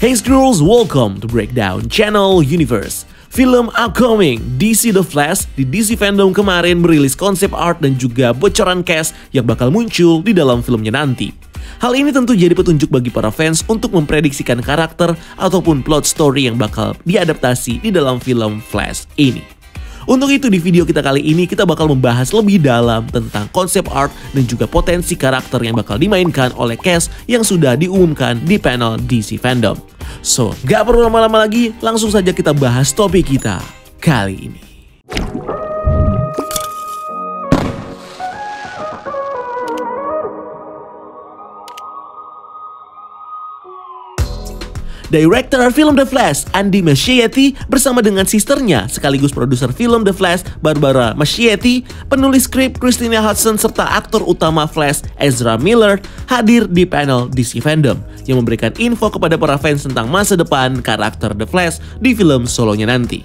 Hey girls, welcome to Breakdown Channel Universe. Film upcoming DC The Flash di DC Fandom kemarin merilis konsep art dan juga bocoran cast yang bakal muncul di dalam filmnya nanti. Hal ini tentu jadi petunjuk bagi para fans untuk memprediksikan karakter ataupun plot story yang bakal diadaptasi di dalam film Flash ini. Untuk itu di video kita kali ini kita bakal membahas lebih dalam tentang konsep art dan juga potensi karakter yang bakal dimainkan oleh cast yang sudah diumumkan di panel DC Fandom. So, gak perlu lama-lama lagi, langsung saja kita bahas topik kita kali ini. Director film The Flash, Andy Muschietti, bersama dengan sisternya sekaligus produser film The Flash, Barbara Muschietti, penulis skrip Christina Hodson, serta aktor utama Flash, Ezra Miller, hadir di panel DC Fandom yang memberikan info kepada para fans tentang masa depan karakter The Flash di film solonya nanti.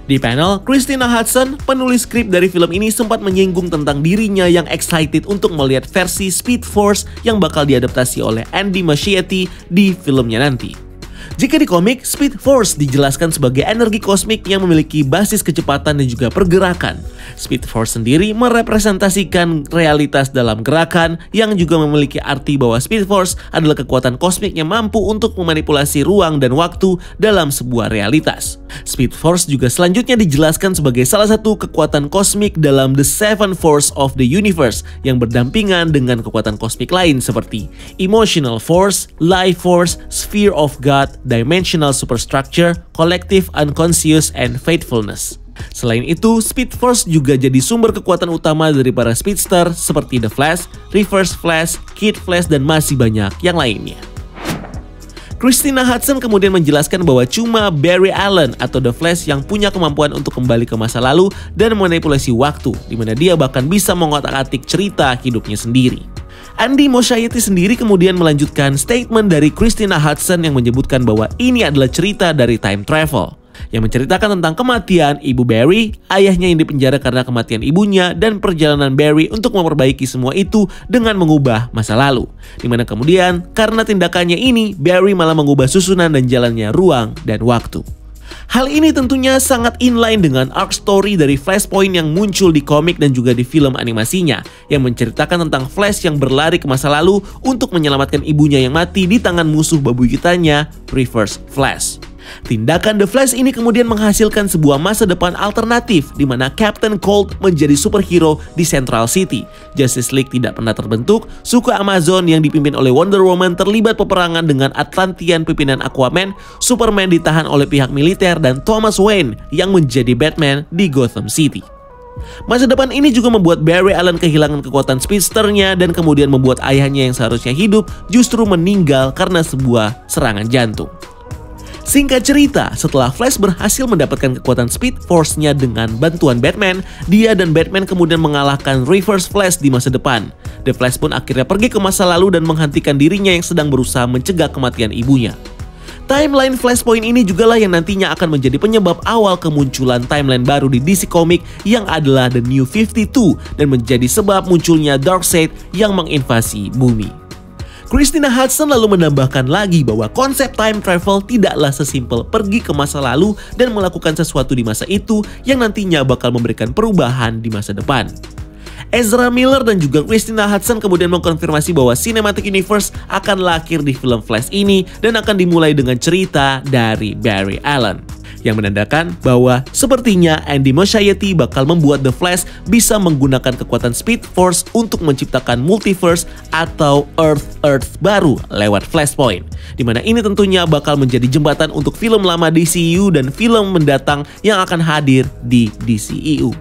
Di panel, Christina Hodson, penulis skrip dari film ini, sempat menyinggung tentang dirinya yang excited untuk melihat versi Speed Force yang bakal diadaptasi oleh Andy Muschietti di filmnya nanti. Jika di komik, Speed Force dijelaskan sebagai energi kosmik yang memiliki basis kecepatan dan juga pergerakan. Speed Force sendiri merepresentasikan realitas dalam gerakan yang juga memiliki arti bahwa Speed Force adalah kekuatan kosmik yang mampu untuk memanipulasi ruang dan waktu dalam sebuah realitas. Speed Force juga selanjutnya dijelaskan sebagai salah satu kekuatan kosmik dalam The Seven Force of the Universe yang berdampingan dengan kekuatan kosmik lain seperti Emotional Force, Life Force, Sphere of God, Dimensional Superstructure, Collective Unconscious, and Faithfulness. Selain itu, Speed Force juga jadi sumber kekuatan utama dari para speedster seperti The Flash, Reverse Flash, Kid Flash, dan masih banyak yang lainnya. Christina Hodson kemudian menjelaskan bahwa cuma Barry Allen atau The Flash yang punya kemampuan untuk kembali ke masa lalu dan memanipulasi waktu, di mana dia bahkan bisa mengotak-atik cerita hidupnya sendiri. Andy Muschietti sendiri kemudian melanjutkan statement dari Christina Hodson yang menyebutkan bahwa ini adalah cerita dari time travel yang menceritakan tentang kematian ibu Barry, ayahnya yang dipenjara karena kematian ibunya, dan perjalanan Barry untuk memperbaiki semua itu dengan mengubah masa lalu. Dimana kemudian karena tindakannya ini, Barry malah mengubah susunan dan jalannya ruang dan waktu. Hal ini tentunya sangat inline dengan arc story dari Flashpoint yang muncul di komik dan juga di film animasinya, yang menceritakan tentang Flash yang berlari ke masa lalu untuk menyelamatkan ibunya yang mati di tangan musuh bebuyutannya, Reverse Flash. Tindakan The Flash ini kemudian menghasilkan sebuah masa depan alternatif di mana Captain Cold menjadi superhero di Central City. Justice League tidak pernah terbentuk, suku Amazon yang dipimpin oleh Wonder Woman terlibat peperangan dengan Atlantean pimpinan Aquaman, Superman ditahan oleh pihak militer, dan Thomas Wayne yang menjadi Batman di Gotham City. Masa depan ini juga membuat Barry Allen kehilangan kekuatan speedsternya dan kemudian membuat ayahnya yang seharusnya hidup justru meninggal karena sebuah serangan jantung. Singkat cerita, setelah Flash berhasil mendapatkan kekuatan Speed Force-nya dengan bantuan Batman, dia dan Batman kemudian mengalahkan Reverse Flash di masa depan. The Flash pun akhirnya pergi ke masa lalu dan menghentikan dirinya yang sedang berusaha mencegah kematian ibunya. Timeline Flashpoint ini jugalah yang nantinya akan menjadi penyebab awal kemunculan timeline baru di DC Comics yang adalah The New 52 dan menjadi sebab munculnya Darkseid yang menginvasi bumi. Christina Hodson lalu menambahkan lagi bahwa konsep time travel tidaklah sesimpel pergi ke masa lalu dan melakukan sesuatu di masa itu yang nantinya bakal memberikan perubahan di masa depan. Ezra Miller dan juga Christina Hodson kemudian mengkonfirmasi bahwa Cinematic Universe akan lahir di film Flash ini dan akan dimulai dengan cerita dari Barry Allen, yang menandakan bahwa sepertinya Andy Muschietti bakal membuat The Flash bisa menggunakan kekuatan Speed Force untuk menciptakan multiverse atau Earth baru lewat Flashpoint, dimana ini tentunya bakal menjadi jembatan untuk film lama DCU dan film mendatang yang akan hadir di DCEU.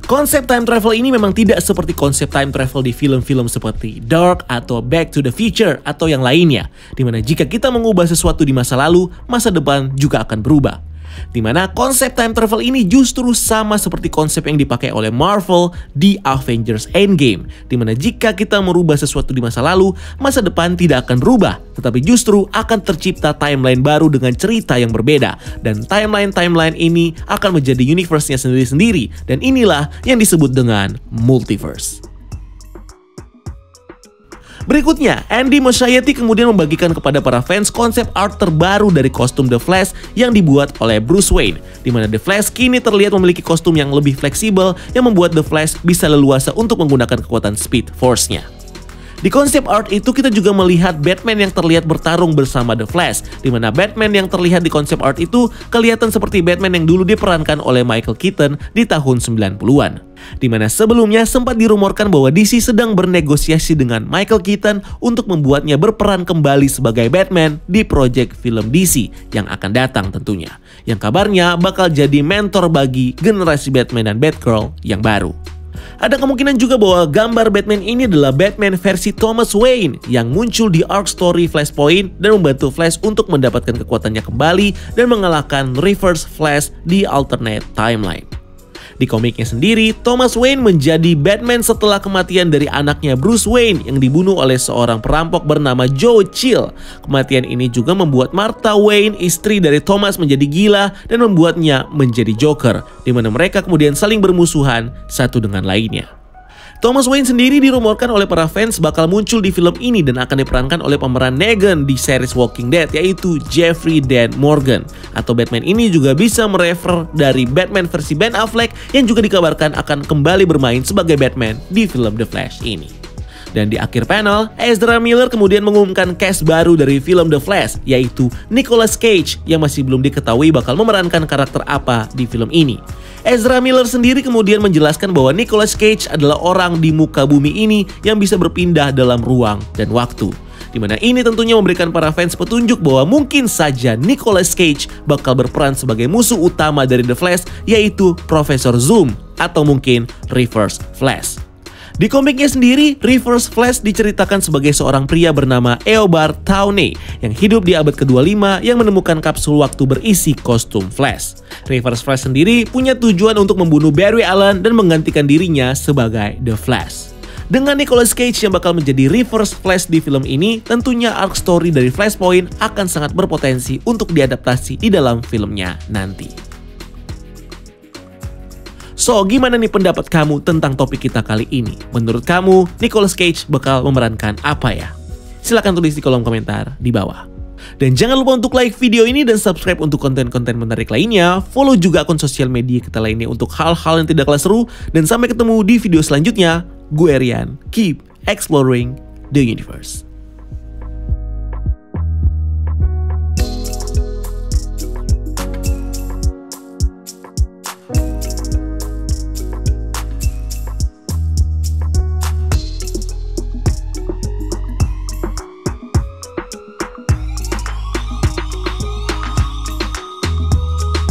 Konsep time travel ini memang tidak seperti konsep time travel di film-film seperti Dark atau Back to the Future atau yang lainnya, dimana jika kita mengubah sesuatu di masa lalu, masa depan juga akan berubah. Dimana konsep time travel ini justru sama seperti konsep yang dipakai oleh Marvel di Avengers Endgame, dimana jika kita merubah sesuatu di masa lalu, masa depan tidak akan berubah, tetapi justru akan tercipta timeline baru dengan cerita yang berbeda, dan timeline ini akan menjadi universe-nya sendiri-sendiri, dan inilah yang disebut dengan multiverse. Berikutnya, Andy Muschietti kemudian membagikan kepada para fans konsep art terbaru dari kostum The Flash yang dibuat oleh Bruce Wayne, di mana The Flash kini terlihat memiliki kostum yang lebih fleksibel yang membuat The Flash bisa leluasa untuk menggunakan kekuatan Speed Force-nya. Di konsep art itu kita juga melihat Batman yang terlihat bertarung bersama The Flash, di mana Batman yang terlihat di konsep art itu kelihatan seperti Batman yang dulu diperankan oleh Michael Keaton di tahun 90-an. Di mana sebelumnya sempat dirumorkan bahwa DC sedang bernegosiasi dengan Michael Keaton untuk membuatnya berperan kembali sebagai Batman di proyek film DC yang akan datang tentunya. Yang kabarnya bakal jadi mentor bagi generasi Batman dan Batgirl yang baru. Ada kemungkinan juga bahwa gambar Batman ini adalah Batman versi Thomas Wayne yang muncul di arc story Flashpoint dan membantu Flash untuk mendapatkan kekuatannya kembali dan mengalahkan Reverse Flash di alternate timeline. Di komiknya sendiri, Thomas Wayne menjadi Batman setelah kematian dari anaknya Bruce Wayne yang dibunuh oleh seorang perampok bernama Joe Chill. Kematian ini juga membuat Martha Wayne, istri dari Thomas, menjadi gila dan membuatnya menjadi Joker, di mana mereka kemudian saling bermusuhan satu dengan lainnya. Thomas Wayne sendiri dirumorkan oleh para fans bakal muncul di film ini dan akan diperankan oleh pemeran Negan di series Walking Dead, yaitu Jeffrey Dean Morgan. Atau Batman ini juga bisa merefer dari Batman versi Ben Affleck yang juga dikabarkan akan kembali bermain sebagai Batman di film The Flash ini. Dan di akhir panel, Ezra Miller kemudian mengumumkan cast baru dari film The Flash, yaitu Nicolas Cage yang masih belum diketahui bakal memerankan karakter apa di film ini. Ezra Miller sendiri kemudian menjelaskan bahwa Nicolas Cage adalah orang di muka bumi ini yang bisa berpindah dalam ruang dan waktu. Di mana ini tentunya memberikan para fans petunjuk bahwa mungkin saja Nicolas Cage bakal berperan sebagai musuh utama dari The Flash, yaitu Profesor Zoom atau mungkin Reverse Flash. Di komiknya sendiri, Reverse Flash diceritakan sebagai seorang pria bernama Eobard Tawny yang hidup di abad ke-25 yang menemukan kapsul waktu berisi kostum Flash. Reverse Flash sendiri punya tujuan untuk membunuh Barry Allen dan menggantikan dirinya sebagai The Flash. Dengan Nicolas Cage yang bakal menjadi Reverse Flash di film ini, tentunya arc story dari Flashpoint akan sangat berpotensi untuk diadaptasi di dalam filmnya nanti. So, gimana nih pendapat kamu tentang topik kita kali ini? Menurut kamu, Nicolas Cage bakal memerankan apa ya? Silahkan tulis di kolom komentar di bawah. Dan jangan lupa untuk like video ini dan subscribe untuk konten-konten menarik lainnya. Follow juga akun sosial media kita lainnya untuk hal-hal yang tidak kalah seru. Dan sampai ketemu di video selanjutnya. Gue Rian, keep exploring the universe.